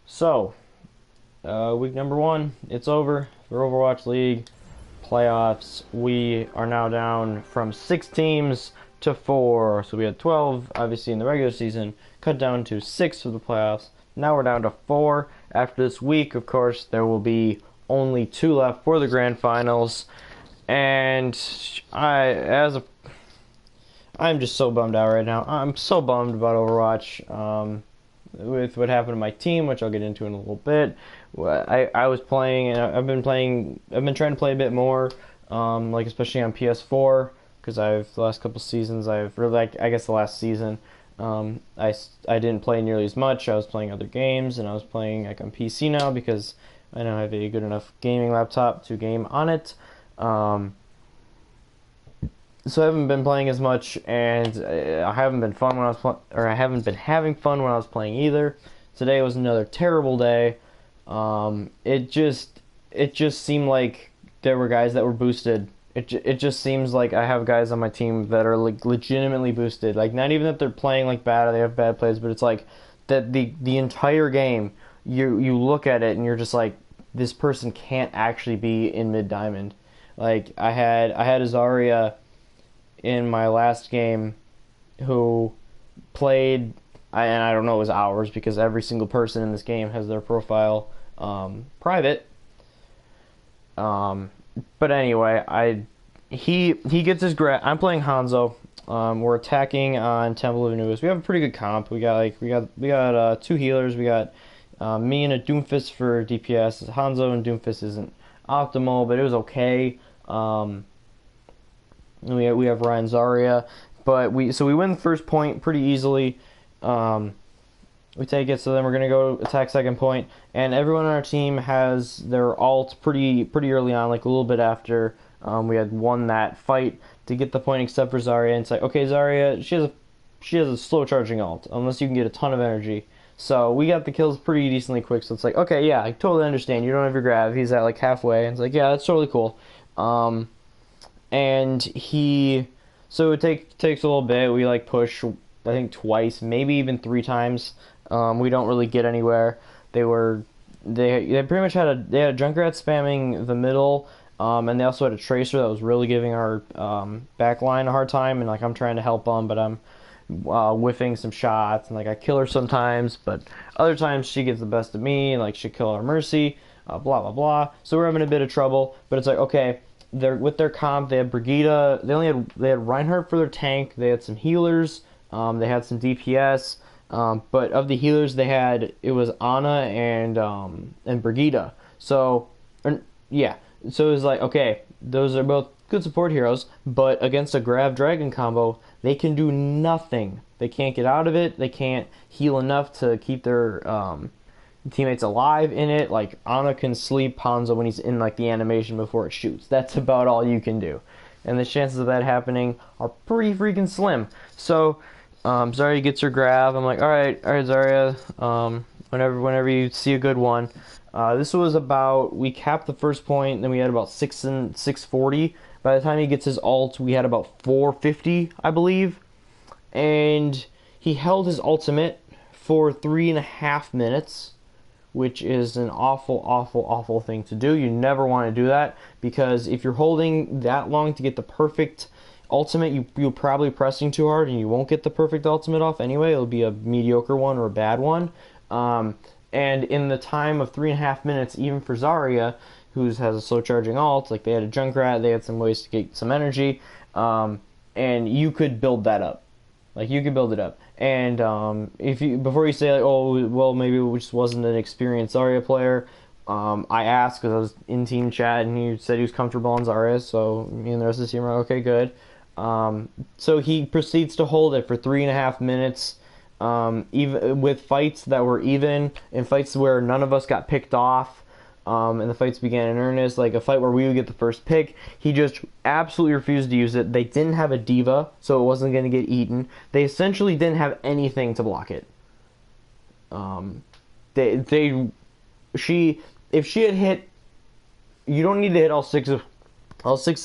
So, week number one, it's over for Overwatch League playoffs. We are now down from 6 teams to 4. So we had 12, obviously, in the regular season, cut down to 6 for the playoffs. Now we're down to 4. After this week, of course, there will be only 2 left for the grand finals. And I'm just so bummed out right now. I'm so bummed about Overwatch. With what happened to my team, which I'll get into in a little bit. I was playing, and I've been trying to play a bit more, like especially on PS4, because the last couple seasons, I guess the last season, I didn't play nearly as much. I was playing other games, and I was playing like on PC now because I now have a good enough gaming laptop to game on it. So I haven't been playing as much, and I haven't been I haven't been having fun when I was playing either. Today was another terrible day. It just seemed like there were guys that were boosted. It just seems like I have guys on my team that are like legitimately boosted. Like not even that they're playing like bad or they have bad plays, but it's like that the entire game you look at it and you're just like, this person can't actually be in mid diamond. Like I had a Zarya in my last game who played, and I don't know, it was hours because every single person in this game has their profile private. But anyway, he gets his grab. I'm playing Hanzo. We're attacking on Temple of Anubis. We have a pretty good comp. We got 2 healers. We got me and a Doomfist for DPS. Hanzo and Doomfist isn't optimal, but it was okay. We have Ryan Zarya, but we win the first point pretty easily. We take it, so then we're gonna go attack second point, and everyone on our team has their ult pretty early on, like a little bit after we had won that fight to get the point, except for Zarya. And it's like, okay, Zarya, she has a slow charging ult unless you can get a ton of energy. So we got the kills pretty decently quick. So it's like, okay, yeah, I totally understand. You don't have your grab. He's at like halfway, and it's like, yeah, that's totally cool. And so it takes a little bit. We like push, I think twice, maybe even 3 times. We don't really get anywhere. They pretty much had a Junkrat spamming the middle, and they also had a Tracer that was really giving our backline a hard time. And like I'm trying to help them, but I'm whiffing some shots, and like I kill her sometimes, but other times she gets the best of me, and like she kill our Mercy, blah blah blah. So we're having a bit of trouble, but it's like, okay. With their comp, they had Brigida. They had Reinhardt for their tank. They had some healers. They had some DPS. But of the healers, it was Ana and Brigida. So yeah. So it was like, okay, those are both good support heroes, but against a Grav Dragon combo, they can do nothing. They can't get out of it. They can't heal enough to keep their teammates alive in it. Like Ana can sleep Hanzo when he's in like the animation before it shoots. That's about all you can do, and the chances of that happening are pretty freaking slim. So Zarya gets her grab. I'm like, all right Zarya, whenever you see a good one. This was about, we capped the first point, then we had about 640. By the time he gets his ult, we had about 450, I believe, and he held his ultimate for 3.5 minutes, which is an awful thing to do. You never want to do that, because if you're holding that long to get the perfect ultimate, you're probably pressing too hard and you won't get the perfect ultimate off anyway. It'll be a mediocre one or a bad one. And in the time of 3.5 minutes, even for Zarya, who has a slow charging ult, like they had a Junkrat, they had some ways to get some energy, and you could build that up. Like you could build it up, and before you say like, oh well, maybe it just wasn't an experienced Zarya player. I asked because I was in team chat, and he said he was comfortable on Zarya, so me and the rest of the team are like, okay, good. So he proceeds to hold it for 3.5 minutes, even with fights that were even, and fights where none of us got picked off. And the fights began in earnest, like a fight where we would get the first pick. He just absolutely refused to use it. They didn't have a diva, so it wasn't going to get eaten. They essentially didn't have anything to block it. If she had hit, you don't need to hit all six of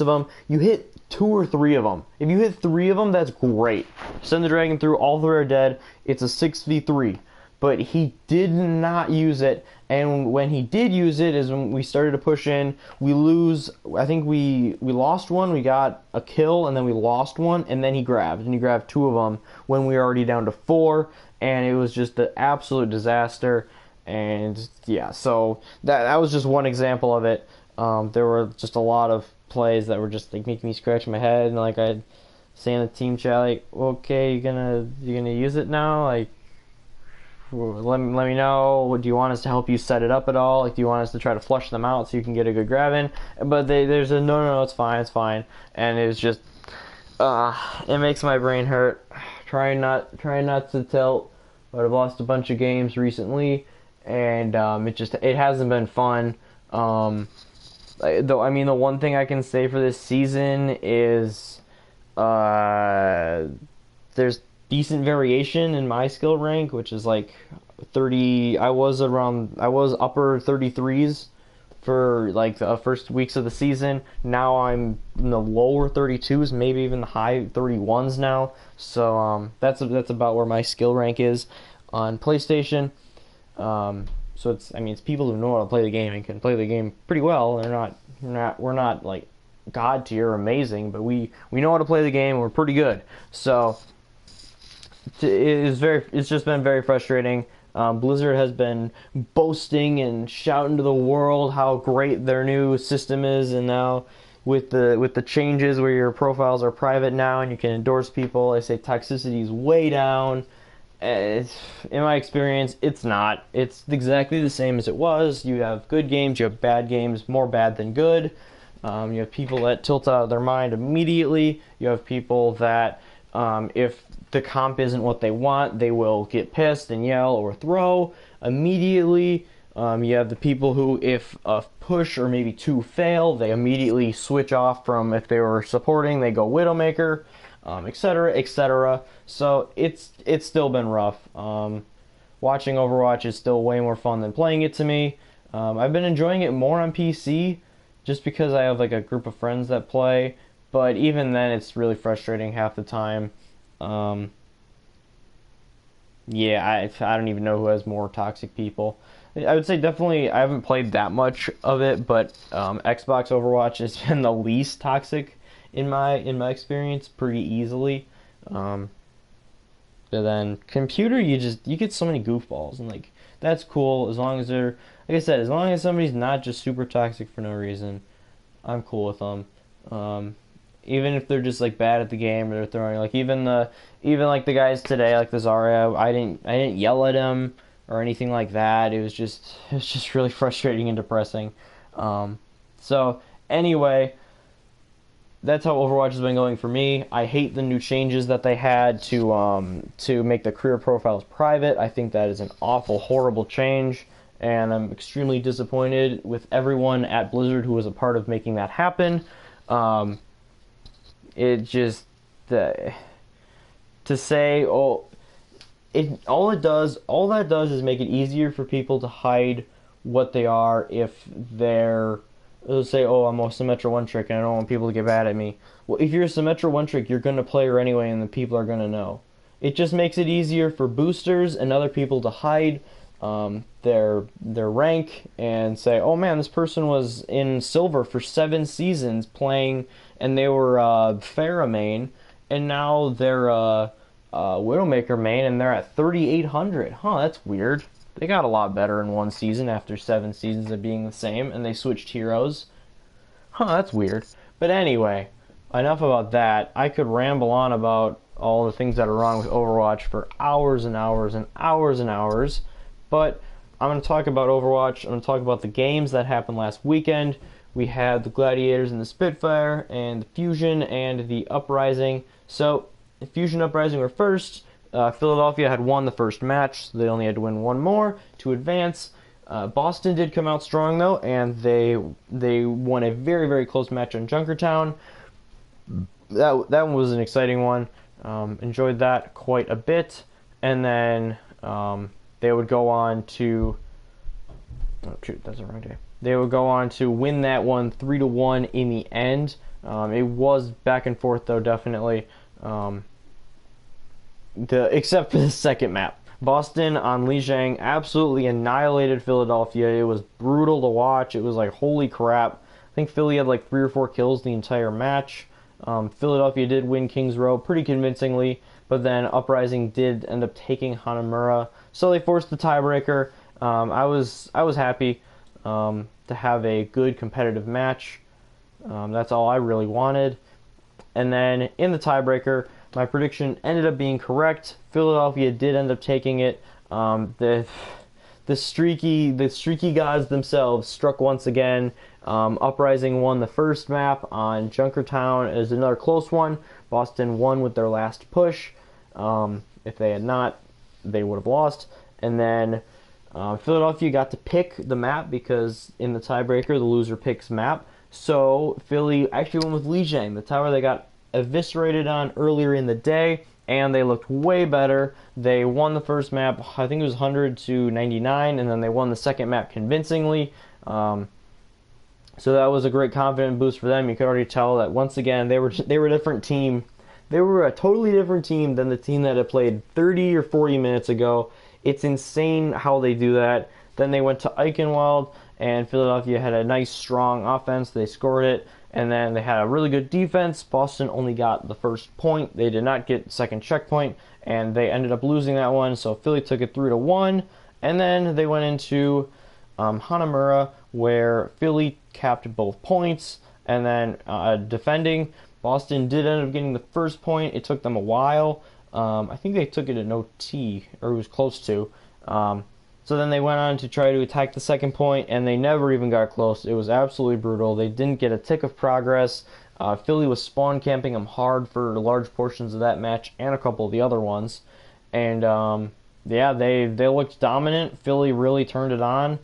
them. You hit 2 or 3 of them. If you hit 3 of them, that's great. Send the dragon through. All 3 are dead. It's a 6v3. but he did not use it. And when he did use it is when we started to push in. We lose. I think we lost one. We got a kill, and then we lost one, and then he grabbed two of them when we were already down to four, and it was just an absolute disaster. And yeah, so that was just one example of it. There were just a lot of plays that were just like making me scratch my head, and like I'd say in the team chat, like, okay, you're gonna use it now, like. Let me know. Do you want us to help you set it up at all? Like, do you want us to try to flush them out so you can get a good grab in? But there's a no, it's fine. And it was just, it makes my brain hurt. Trying not to tilt, but I've lost a bunch of games recently, and it hasn't been fun. Though I mean, the one thing I can say for this season is, there's decent variation in my skill rank, which is like 30. I was upper 33s for like the first weeks of the season. Now I'm in the lower 32s, maybe even the high 31s now. So that's about where my skill rank is on PlayStation. So it's people who know how to play the game and can play the game pretty well. We're not like god tier amazing, but we know how to play the game and we're pretty good. So it's just been very frustrating. Blizzard has been boasting and shouting to the world how great their new system is, and now with the changes where your profiles are private now and you can endorse people, they say toxicity is way down. In my experience, it's not. It's exactly the same as it was. You have good games, you have bad games, more bad than good. You have people that tilt out of their mind immediately. You have people that if the comp isn't what they want, they will get pissed and yell or throw immediately. You have the people who, if a push or maybe two fail, they immediately switch off from if they were supporting, they go Widowmaker, etc., etc. So it's still been rough. Watching Overwatch is still way more fun than playing it to me. I've been enjoying it more on PC just because I have like a group of friends that play, but even then it's really frustrating half the time. Yeah, I don't even know who has more toxic people. I would say definitely I haven't played that much of it, but Xbox Overwatch has been the least toxic in my experience, pretty easily. But then computer, you get so many goofballs, and like that's cool as long as they're, like I said, as long as somebody's not just super toxic for no reason, I'm cool with them. Even if they're just like bad at the game or they're throwing like even like the guys today, like the Zarya, I didn't yell at him or anything like that. It was just really frustrating and depressing. So anyway, that's how Overwatch has been going for me. I hate the new changes that they had to make the career profiles private. I think that is an awful, horrible change, and I'm extremely disappointed with everyone at Blizzard who was a part of making that happen. It just to say, all that does is make it easier for people to hide what they are if they're, let's say, oh, I'm a Symmetra one trick and I don't want people to get mad at me. Well, if you're a Symmetra one trick, you're gonna play her anyway, and the people are gonna know. It just makes it easier for boosters and other people to hide their rank and say, oh man, this person was in silver for 7 seasons playing, and they were Pharah main, and now they're Widowmaker main, and they're at 3,800. Huh, that's weird. They got a lot better in one season after 7 seasons of being the same, and they switched heroes. Huh, that's weird. But anyway, enough about that. I could ramble on about all the things that are wrong with Overwatch for hours and hours and hours and hours, but I'm going to talk about Overwatch. I'm going to talk about the games that happened last weekend. We had the Gladiators and the Spitfire, and the Fusion and the Uprising. So, the Fusion Uprising were first. Philadelphia had won the first match, so they only had to win one more to advance. Boston did come out strong, though, and they won a very, very close match on Junkertown. That one was an exciting one. Enjoyed that quite a bit. And then they would go on to... Oh, shoot, that's the wrong day. They would go on to win that one 3-1 in the end. It was back and forth, though, definitely. Except for the second map. Boston on Lijiang absolutely annihilated Philadelphia. It was brutal to watch. It was like, holy crap. I think Philly had like 3 or 4 kills the entire match. Philadelphia did win Kings Row pretty convincingly, but then Uprising did end up taking Hanamura, so they forced the tiebreaker. I was happy to have a good competitive match. That's all I really wanted. And then in the tiebreaker, my prediction ended up being correct. Philadelphia did end up taking it. The streaky gods themselves struck once again. Uprising won the first map on Junkertown. It was another close one. Boston won with their last push. If they had not, they would have lost. And then Philadelphia got to pick the map because in the tiebreaker, the loser picks map. So Philly actually went with Lijiang, the tower they got eviscerated on earlier in the day, and they looked way better. They won the first map, I think it was 100 to 99, and then they won the second map convincingly. So that was a great confidence boost for them. You could already tell that once again they were a different team. They were a totally different team than the team that had played 30 or 40 minutes ago. It's insane how they do that. Then they went to Eichenwald, and Philadelphia had a nice, strong offense. They scored it, and then they had a really good defense. Boston only got the first point. They did not get the second checkpoint, and they ended up losing that one. So Philly took it 3-1, and then they went into Hanamura, where Philly capped both points, and then defending. Boston did end up getting the first point. It took them a while. I think they took it in OT, or it was close to. So then they went on to try to attack the second point, and they never even got close. It was absolutely brutal. They didn't get a tick of progress. Philly was spawn camping them hard for large portions of that match and a couple of the other ones. And yeah, they looked dominant. Philly really turned it on.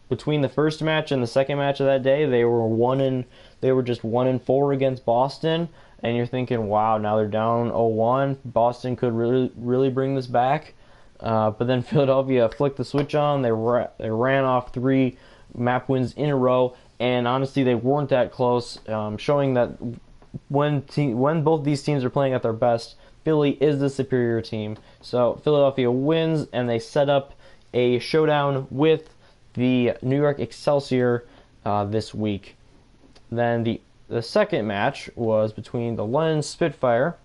Between the first match and the second match of that day, they were just 1-4 against Boston. And you're thinking, wow, now they're down 0-1. Boston could really bring this back. But then Philadelphia flicked the switch on. They ran off 3 map wins in a row, and honestly, they weren't that close, showing that when both these teams are playing at their best, Philly is the superior team. So Philadelphia wins, and they set up a showdown with the New York Excelsior this week. Then the second match was between the London Spitfire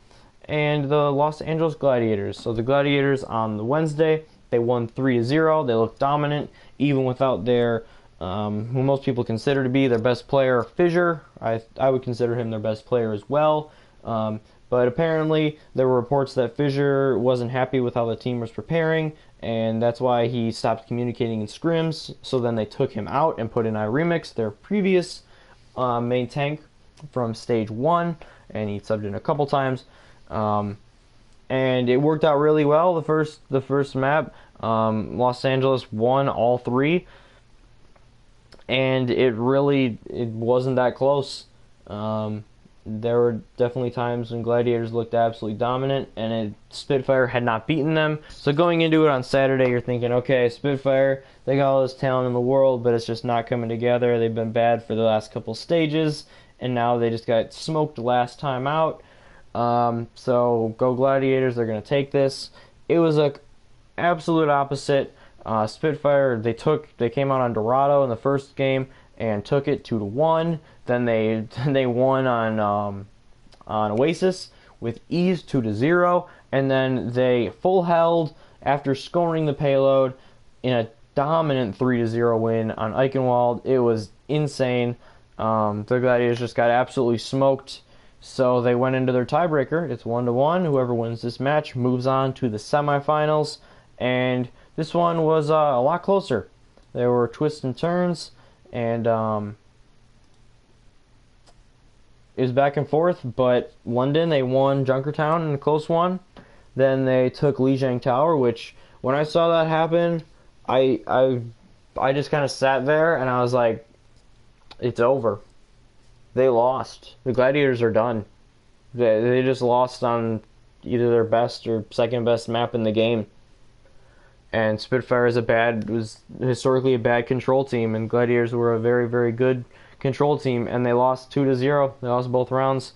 and the Los Angeles Gladiators. So the Gladiators on the Wednesday, they won 3-0. They looked dominant, even without their, who most people consider to be their best player, Fissure. I would consider him their best player as well. But apparently there were reports that Fissure wasn't happy with how the team was preparing, and that's why he stopped communicating in scrims. So then they took him out and put in iRemix, their previous main tank from stage 1, and he subbed in a couple times. And it worked out really well. The first map, Los Angeles won all 3, and it wasn't that close. There were definitely times when Gladiators looked absolutely dominant, and Spitfire had not beaten them. So going into it on Saturday, you're thinking, okay, Spitfire, they got all this talent in the world, but it's just not coming together. They've been bad for the last couple stages, and now they just got smoked last time out. So go Gladiators, they're going to take this. It was a absolute opposite. Spitfire, they came out on Dorado in the first game and took it 2-1. Then they won on Oasis with ease 2-0, and then they full held after scoring the payload in a dominant 3-0 win on Eichenwald. It was insane. The Gladiators just got absolutely smoked. So they went into their tiebreaker. It's 1-1. Whoever wins this match moves on to the semifinals. And this one was a lot closer. There were twists and turns, and it was back and forth. But London, they won Junkertown in a close one. Then they took Lijiang Tower, which when I saw that happen, I just kind of sat there and I was like, it's over. They lost. The Gladiators are done. They just lost on either their best or second best map in the game. And Spitfire was historically a bad control team, and Gladiators were a very, very good control team, and they lost 2-0. They lost both rounds,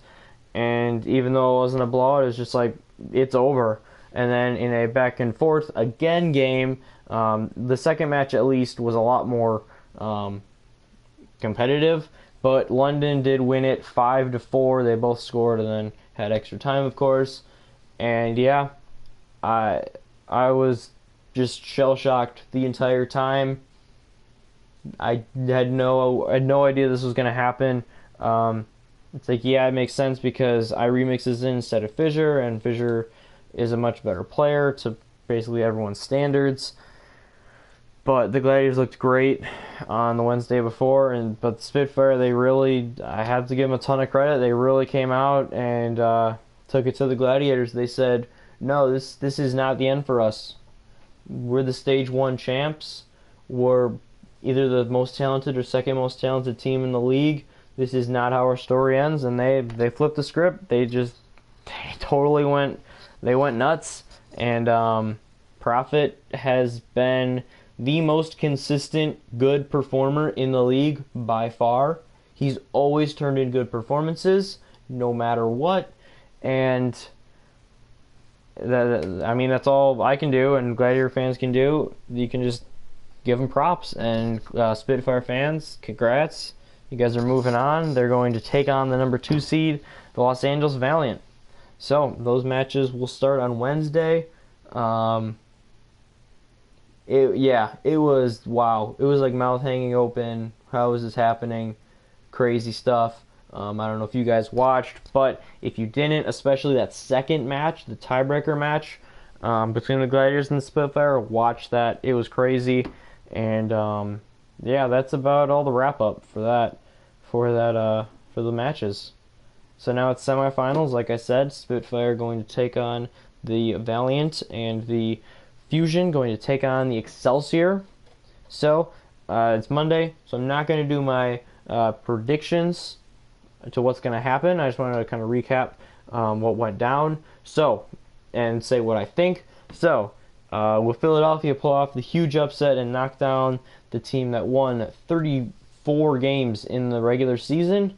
and even though it wasn't a blowout, it was just like, it's over. And then in a back and forth again game, the second match at least was a lot more competitive, but London did win it 5-4. They both scored and then had extra time, of course. And yeah, I was just shell shocked the entire time. I had no idea this was gonna happen. It's like, yeah, it makes sense because I remixes in instead of Fissure, and Fissure is a much better player to basically everyone's standards. But the Gladiators looked great on the Wednesday before, but the Spitfire, I have to give them a ton of credit. They really came out and took it to the Gladiators. They said, no, this is not the end for us. We're the Stage 1 champs. We're either the most talented or second most talented team in the league. This is not how our story ends, and they flipped the script. They totally went nuts, and Prophet has been the most consistent good performer in the league by far. He's always turned in good performances, no matter what, and that's all I can do, and Gladiator fans can do. You can just give them props, and Spitfire fans, congrats. You guys are moving on. They're going to take on the number 2 seed, the Los Angeles Valiant. So those matches will start on Wednesday. It was wow. It was like mouth hanging open. How is this happening? Crazy stuff. I don't know if you guys watched, but if you didn't, especially that second match, the tiebreaker match between the Gladiators and the Spitfire, watch that. It was crazy, and that's about all the wrap up for the matches. So now it's semifinals. Like I said, Spitfire going to take on the Valiant, and the Fusion going to take on the Excelsior. So it's Monday, so I'm not going to do my predictions to what's going to happen. I just wanted to kind of recap what went down. So, and say what I think. So, will Philadelphia pull off the huge upset and knock down the team that won 34 games in the regular season?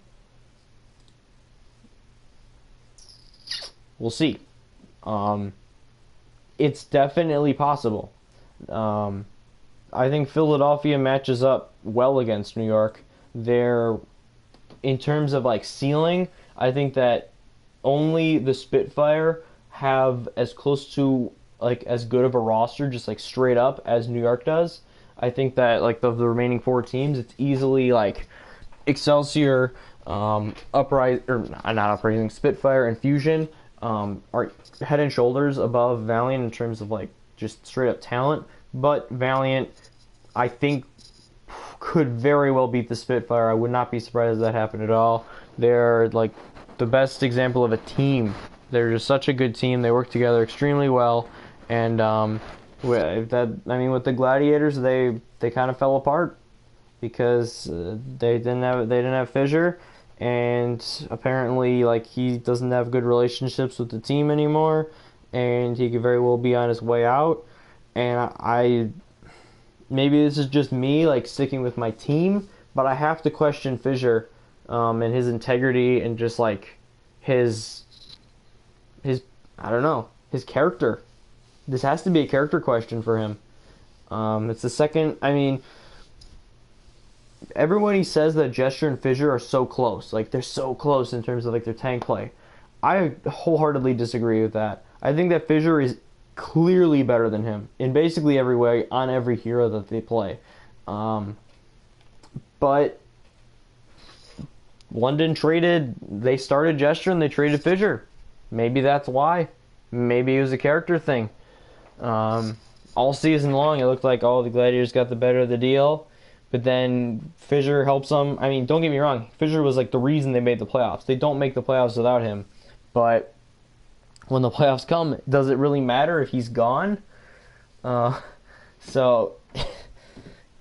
We'll see. It's definitely possible. I think Philadelphia matches up well against New York. In terms of like ceiling, I think that only the Spitfire have as close to like as good of a roster, just like straight up, as New York does. I think that like of the remaining 4 teams, it's easily like Excelsior, Spitfire and Fusion are head and shoulders above Valiant in terms of like just straight up talent. But Valiant, I think, could very well beat the Spitfire. I would not be surprised if that happened at all. They're like the best example of a team. They're just such a good team. They work together extremely well, and with the Gladiators, they kind of fell apart because they didn't have Fissure, and apparently like he doesn't have good relationships with the team anymore, and he could very well be on his way out. And maybe this is just me like sticking with my team, but I have to question Fissure and his integrity and just like his I don't know, his character. This has to be a character question for him. It's the second. I mean, everybody says that Gesture and Fissure are so close. Like they're so close in terms of like their tank play. I wholeheartly disagree with that. I think that Fissure is clearly better than him in basically every way on every hero that they play. But London they started Gesture and they traded Fissure. Maybe that's why. Maybe it was a character thing. All season long, it looked like the Gladiators got the better of the deal. But then Fissure helps them. I mean, don't get me wrong. Fissure was like the reason they made the playoffs. They don't make the playoffs without him. But when the playoffs come, does it really matter if he's gone? So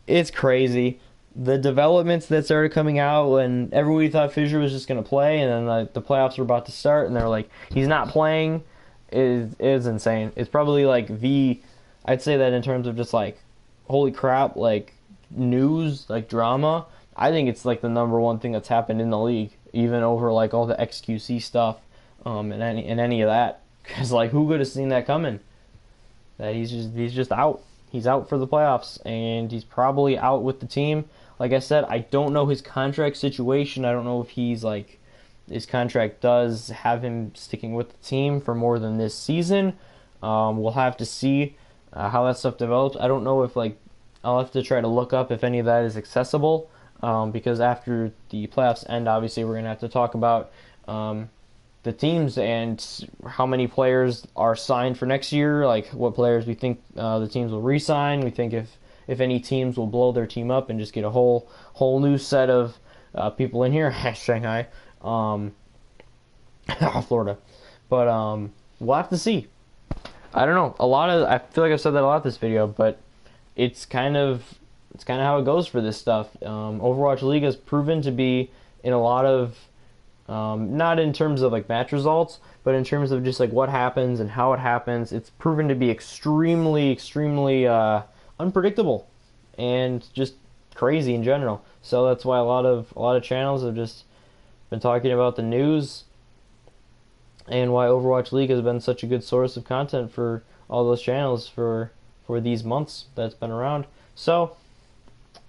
it's crazy. The developments that started coming out when everybody thought Fissure was just going to play, and then the playoffs were about to start, and they're like, he's not playing, is insane. It's probably like I'd say that in terms of just like, holy crap, like news, like drama, I think it's like the number one thing that's happened in the league, even over like all the XQC stuff, and any of that. because like who could have seen that coming? That he's just out. He's out for the playoffs, and he's probably out with the team. Like I said, I don't know his contract situation. I don't know if he's like his contract does have him sticking with the team for more than this season. We'll have to see how that stuff develops. I don't know if like I'll have to try to look up if any of that is accessible because after the playoffs end, obviously we're gonna have to talk about the teams and how many players are signed for next year. Like what players we think the teams will re-sign. We think if any teams will blow their team up and just get a whole new set of people in here. Shanghai, Florida, but we'll have to see. I don't know. I feel like I've said that a lot this video, but it's kind of how it goes for this stuff. Overwatch League has proven to be in a lot of not in terms of like match results, but in terms of just like what happens and how it happens. It's proven to be extremely unpredictable and just crazy in general. So that's why a lot of channels have just been talking about the news and why Overwatch League has been such a good source of content for all those channels for these months that's been around. So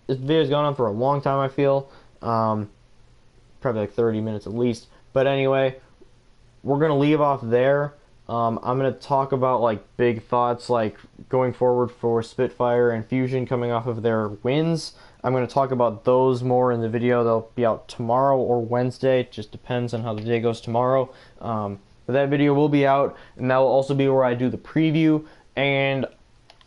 this video's gone on for a long time, I feel. Probably like 30 minutes at least. But anyway, we're going to leave off there. I'm going to talk about like big thoughts like going forward for Spitfire and Fusion coming off of their wins. I'm going to talk about those more in the video. They'll be out tomorrow or Wednesday. It just depends on how the day goes tomorrow. But that video will be out, and that will also be where I do the preview. And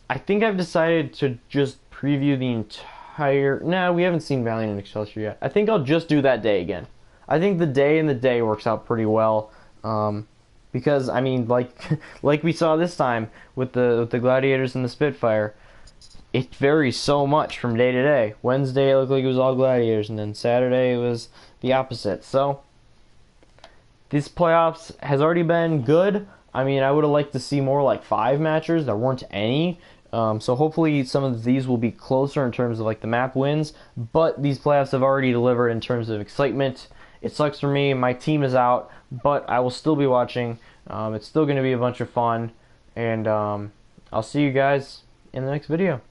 I think I've decided to just preview the entire... No, we haven't seen Valiant and Excelsior yet. I think I'll just do that day again. I think the day and the day works out pretty well. Because, I mean, like we saw this time with the Gladiators and the Spitfire, it varies so much from day to day. Wednesday it looked like it was all Gladiators, and then Saturday it was the opposite. So this playoffs has already been good. I mean, I would have liked to see more like 5 matches. There weren't any. So hopefully some of these will be closer in terms of like the map wins. But these playoffs have already delivered in terms of excitement. It sucks for me. My team is out, but I will still be watching. It's still going to be a bunch of fun. And I'll see you guys in the next video.